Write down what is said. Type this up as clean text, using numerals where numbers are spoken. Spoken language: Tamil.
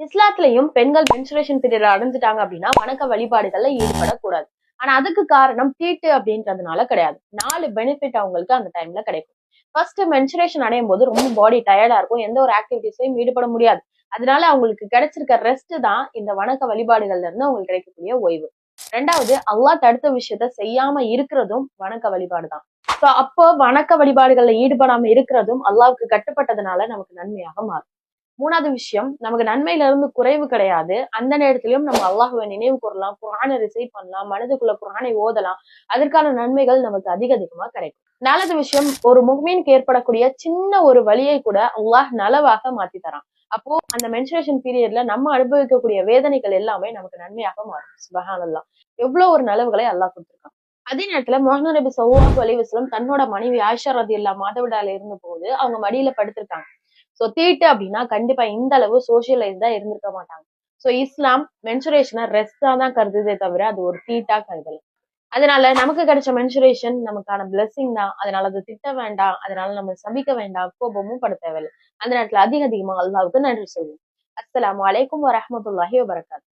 இஸ்லாத்துலயும் பெண்கள் மென்சுரேஷன் பீரியட் அடைஞ்சிட்டாங்க அப்படின்னா வணக்க வழிபாடுகள்ல ஈடுபடக்கூடாது. ஆனா அதுக்கு காரணம் தீட்டு அப்படின்றதுனால கிடையாது. 4 பெனிஃபிட் அவங்களுக்கு அந்த டைம்ல கிடைக்கும். ஃபர்ஸ்ட், மென்சுரேஷன் அடையும் போது ரொம்ப பாடி டயர்டா இருக்கும், எந்த ஒரு ஆக்டிவிட்டிஸ்லயும் ஈடுபட முடியாது. அதனால அவங்களுக்கு கிடைச்சிருக்க ரெஸ்ட் தான் இந்த வணக்க வழிபாடுகள்ல இருந்து அவங்களுக்கு கிடைக்கக்கூடிய ஓய்வு. ரெண்டாவது, அல்லாஹ் தடுத்த விஷயத்த செய்யாம இருக்கிறதும் வணக்க வழிபாடு தான். சோ அப்போ வணக்க வழிபாடுகள்ல ஈடுபடாம இருக்கிறதும் அல்லாஹ்வுக்கு கட்டுப்பட்டதுனால நமக்கு நன்மையாக மாறும். மூணாவது விஷயம், நமக்கு நன்மையில இருந்து குறைவு கிடையாது. அந்த நேரத்திலும் நம்ம அல்லாஹ்வை நினைவு கூறலாம், குர்ஆனை ரிசைட் பண்ணலாம், மனதுக்குள்ள குர்ஆனை ஓதலாம். அதற்கான நன்மைகள் நமக்கு அதிகமா கிடைக்கும். நாலாவது விஷயம், ஒரு முஃமினுக்கு ஏற்படக்கூடிய சின்ன ஒரு வலியை கூட அல்லாஹ் நலவாக மாத்தி தரான். அப்போ அந்த மென்சுரேஷன் பீரியட்ல நம்ம அனுபவிக்கக்கூடிய வேதனைகள் எல்லாமே நமக்கு நன்மையாக மாறும். சுப்ஹானல்லாஹ். எவ்வளவு ஒரு நலவுகளை அல்லாஹ் கொடுத்திருக்கான். அதே நேரத்துல முஹம்மது நபி ஸல்லல்லாஹு அலைஹி வஸல்லம் தன்னோட மனைவி ஆயிஷா ரலியல்லாஹு மாதவிடாயில இருந்த போது அவங்க மடியில படுத்திருக்காங்க. சோ தீட்டு அப்படின்னா கண்டிப்பா இந்த அளவு சோசியலைஸ்டா இருந்திருக்க மாட்டாங்க. சோ இஸ்லாம் மென்சுரேஷனை ரெஸ்டா தான் கருதுதே தவிர அது ஒரு தீட்டா கருதல. அதனால நமக்கு கிடைச்ச மென்சுரேஷன் நமக்கான பிளெஸிங் தான். அதனால அதை திட்ட வேண்டாம், அதனால நம்ம சபிக்க வேண்டாம், கோபமும் பட தேவையில்லை. அந்த நேரத்துல அதிகமா அல்லாஹ்வுக்கு நன்றி சொல்லுவோம். அஸ்ஸலாமு அலைக்கும் வரஹ்மத்துல்லாஹி வபரகாத்துஹு.